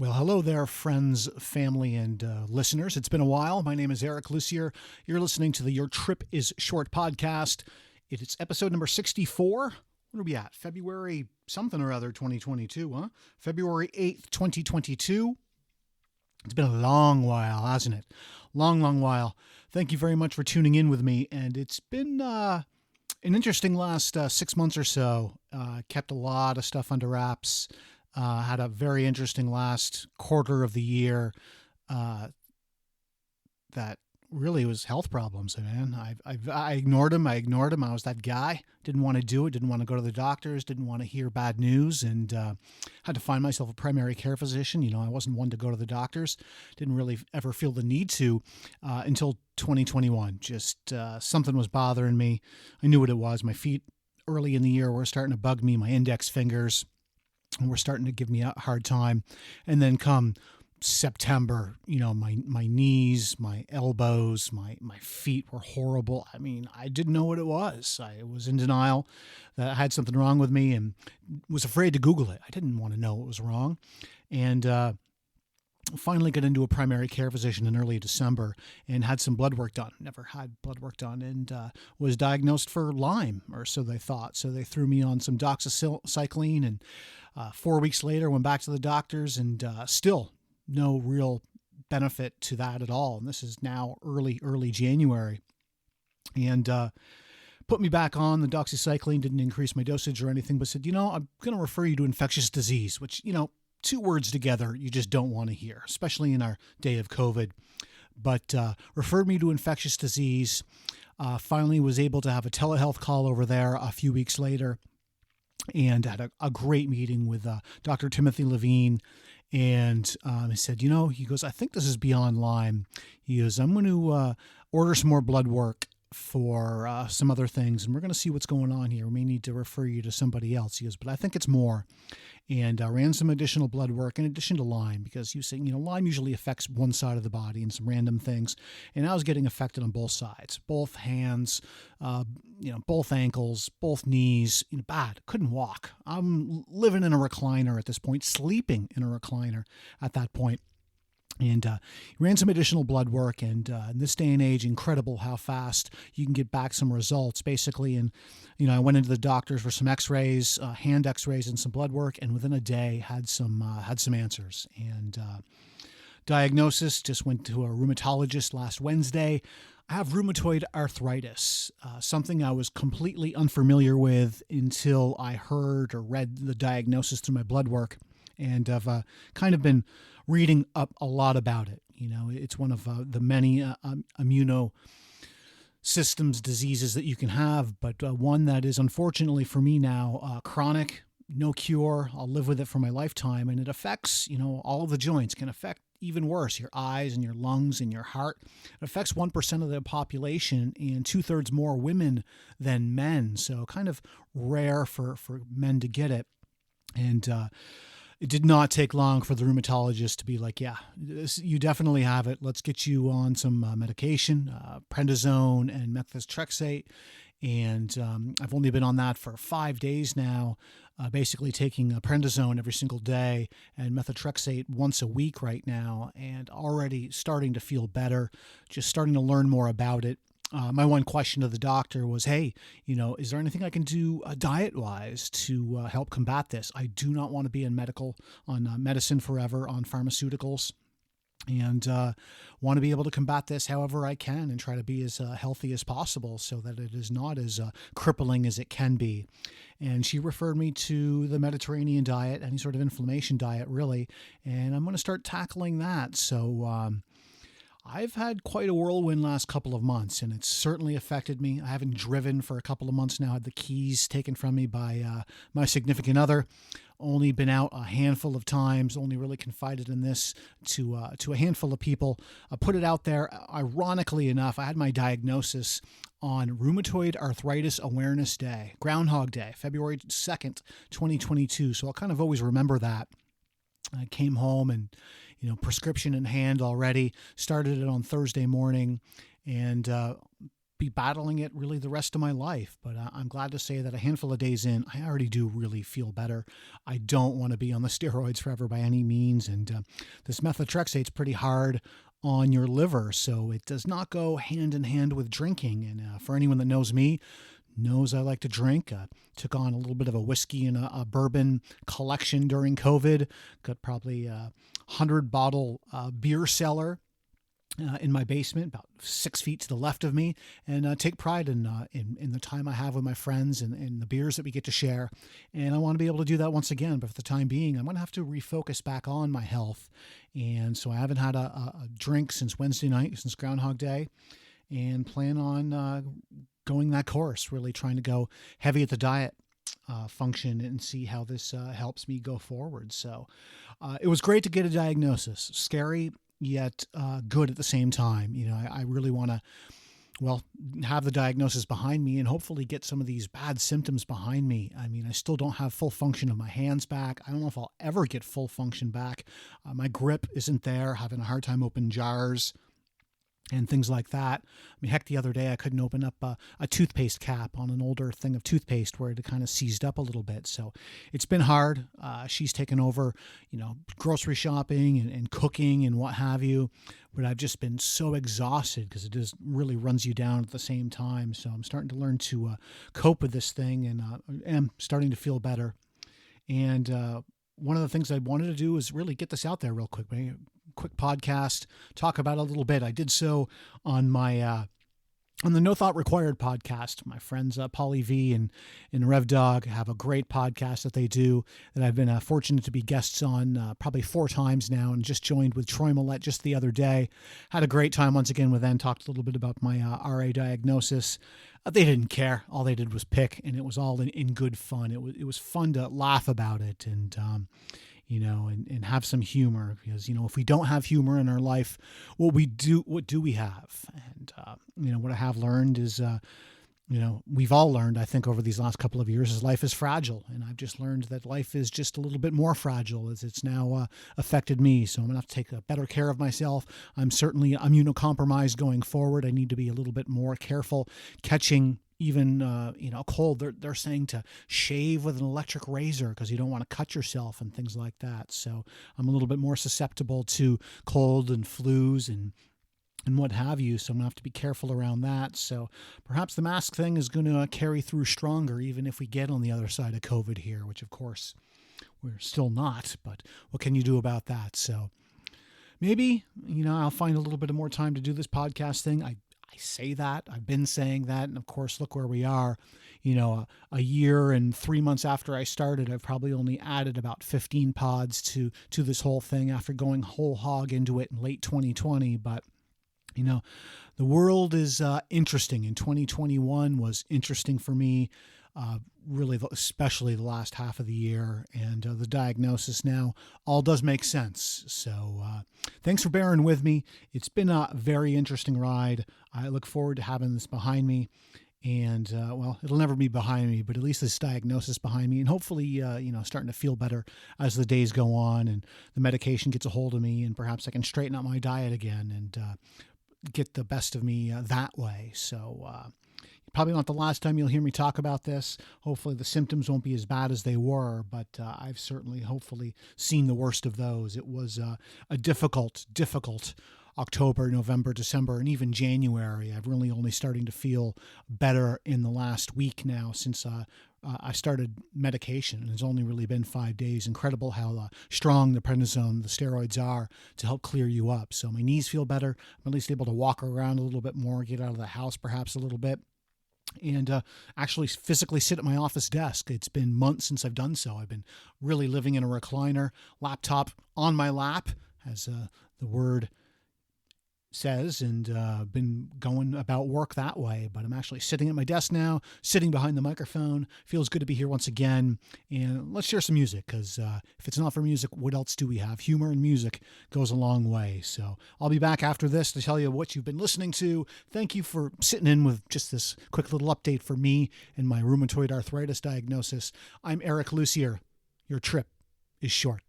Well, hello there, friends, family, and listeners. It's been a while. My name is Eric Lucier. You're listening to the Your Trip is Short podcast. It's episode number 64. What are we at? February something or other 2022, huh? February 8th, 2022. It's been a long while, hasn't it? Long while. Thank you very much for tuning in with me. And it's been an interesting last 6 months or so. Kept a lot of stuff under wraps. Had a very interesting last quarter of the year that really was health problems, man. I ignored him. I was that guy. Didn't want to do it. Didn't want to go to the doctors. Didn't want to hear bad news, and had to find myself a primary care physician. You know, I wasn't one to go to the doctors. Didn't really ever feel the need to until 2021. Just something was bothering me. I knew what it was. My feet early in the year were starting to bug me. My index fingers and were starting to give me a hard time. And then come September, you know, my knees, my elbows, my feet were horrible. I mean, I didn't know what it was. I was in denial that I had something wrong with me and was afraid to Google it. I didn't want to know what was wrong. And finally got into a primary care physician in early December and had some blood work done. Never had blood work done, and was diagnosed for Lyme, or so they thought. So they threw me on some doxycycline, and 4 weeks later went back to the doctors, and still no real benefit to that at all. And this is now early January, and put me back on the doxycycline. Didn't increase my dosage or anything, but said, I'm going to refer you to infectious disease, which, two words together you just don't want to hear, especially in our day of COVID. But referred me to infectious disease. Finally was able to have a telehealth call over there a few weeks later, and had a great meeting with Dr. Timothy Levine. And he said, he goes, I think this is beyond Lyme. He goes, I'm going to order some more blood work for some other things, and we're going to see what's going on here. We may need to refer you to somebody else. He goes, but I think it's more. And ran some additional blood work in addition to Lyme, because you say, Lyme usually affects one side of the body and some random things. And I was getting affected on both sides, both hands, both ankles, both knees, bad. Couldn't walk. I'm living in a recliner at this point, sleeping in a recliner at that point. And ran some additional blood work, and in this day and age, incredible how fast you can get back some results, basically. And I went into the doctors for some X-rays, hand X-rays, and some blood work, and within a day had some answers. And diagnosis, just went to a rheumatologist last Wednesday. I have rheumatoid arthritis, something I was completely unfamiliar with until I heard or read the diagnosis through my blood work. And I've kind of been reading up a lot about it. It's one of the many immuno systems diseases that you can have, but one that is unfortunately for me now chronic, no cure. I'll live with it for my lifetime, and it affects, all of the joints. Can affect even worse, your eyes and your lungs and your heart. It affects 1% of the population, and 2/3 more women than men. So kind of rare for men to get it. And it did not take long for the rheumatologist to be like, yeah, you definitely have it. Let's get you on some medication, prednisone and methotrexate. And I've only been on that for 5 days now, basically taking prednisone every single day and methotrexate once a week right now, and already starting to feel better, just starting to learn more about it. My one question to the doctor was, hey, is there anything I can do diet-wise to help combat this? I do not want to be on medicine forever, on pharmaceuticals, and want to be able to combat this however I can and try to be as healthy as possible so that it is not as crippling as it can be. And she referred me to the Mediterranean diet, any sort of inflammation diet, really, and I'm going to start tackling that. So I've had quite a whirlwind last couple of months, and it's certainly affected me. I haven't driven for a couple of months now. Had the keys taken from me by my significant other. Only been out a handful of times. Only really confided in this to a handful of people. I put it out there. Ironically enough, I had my diagnosis on Rheumatoid Arthritis Awareness Day, Groundhog Day, February 2nd, 2022. So I'll kind of always remember that. I came home and, prescription in hand already, started it on Thursday morning, and be battling it really the rest of my life. But I'm glad to say that a handful of days in, I already do really feel better. I don't want to be on the steroids forever by any means. And this methotrexate's pretty hard on your liver, so it does not go hand in hand with drinking. And for anyone that knows me, knows I like to drink. Took on a little bit of a whiskey and a bourbon collection during COVID. Got probably a 100-bottle beer cellar in my basement, about 6 feet to the left of me, and take pride in the time I have with my friends and the beers that we get to share. And I want to be able to do that once again, but for the time being, I'm going to have to refocus back on my health. And so I haven't had a drink since Wednesday night, since Groundhog Day, and plan on going that course, really trying to go heavy at the diet function and see how this helps me go forward. So it was great to get a diagnosis. Scary, yet good at the same time. I really want to, have the diagnosis behind me and hopefully get some of these bad symptoms behind me. I mean, I still don't have full function of my hands back. I don't know if I'll ever get full function back. My grip isn't there, having a hard time opening jars and things like that. I mean, heck, the other day I couldn't open up a toothpaste cap on an older thing of toothpaste where it kind of seized up a little bit. So it's been hard. She's taken over, grocery shopping and cooking and what have you. But I've just been so exhausted because it just really runs you down at the same time. So I'm starting to learn to cope with this thing and am starting to feel better. And one of the things I wanted to do is really get this out there real quick. Quick podcast, talk about it a little bit. I did so on my on the No Thought Required podcast. My friends Pauly V and Rev Dog have a great podcast that they do that I've been fortunate to be guests on probably 4 times now, and just joined with Troy Millette just the other day. Had a great time once again with them. Talked a little bit about my RA diagnosis. They didn't care. All they did was pick, and it was all in good fun. It was fun to laugh about it and and have some humor, because, if we don't have humor in our life, what do we have? And, what I have learned is, we've all learned, I think, over these last couple of years, is life is fragile. And I've just learned that life is just a little bit more fragile as it's now affected me. So I'm going to have to take better care of myself. I'm certainly immunocompromised going forward. I need to be a little bit more careful catching even, a cold. They're saying to shave with an electric razor because you don't want to cut yourself and things like that. So I'm a little bit more susceptible to cold and flus and what have you. So I'm going to have to be careful around that. So perhaps the mask thing is going to carry through stronger, even if we get on the other side of COVID here, which of course we're still not, but what can you do about that? So maybe, I'll find a little bit of more time to do this podcast thing. I say that. I've been saying that. And of course, look where we are. A year and 3 months after I started, I've probably only added about 15 pods to this whole thing after going whole hog into it in late 2020. But, the world is interesting, and 2021 was interesting for me, really, especially the last half of the year, and the diagnosis now all does make sense. So thanks for bearing with me. It's been a very interesting ride. I look forward to having this behind me. And, it'll never be behind me, but at least this diagnosis behind me, and hopefully, starting to feel better as the days go on and the medication gets a hold of me, and perhaps I can straighten out my diet again and get the best of me that way. So probably not the last time you'll hear me talk about this. Hopefully the symptoms won't be as bad as they were, but I've certainly, hopefully, seen the worst of those. It was a difficult October, November, December, and even January. I've really only starting to feel better in the last week now since I started medication, and it's only really been 5 days. Incredible how strong the prednisone, the steroids are to help clear you up. So my knees feel better. I'm at least able to walk around a little bit more, get out of the house perhaps a little bit, and actually physically sit at my office desk. It's been months since I've done so. I've been really living in a recliner, laptop on my lap, as the word says, and been going about work that way. But I'm actually sitting at my desk now, sitting behind the microphone. Feels good to be here once again. And let's share some music, because if it's not for music, what else do we have? Humor and music goes a long way. So I'll be back after this to tell you what you've been listening to. Thank you for sitting in with just this quick little update for me and my rheumatoid arthritis diagnosis. I'm Eric Lucier. Your trip is short.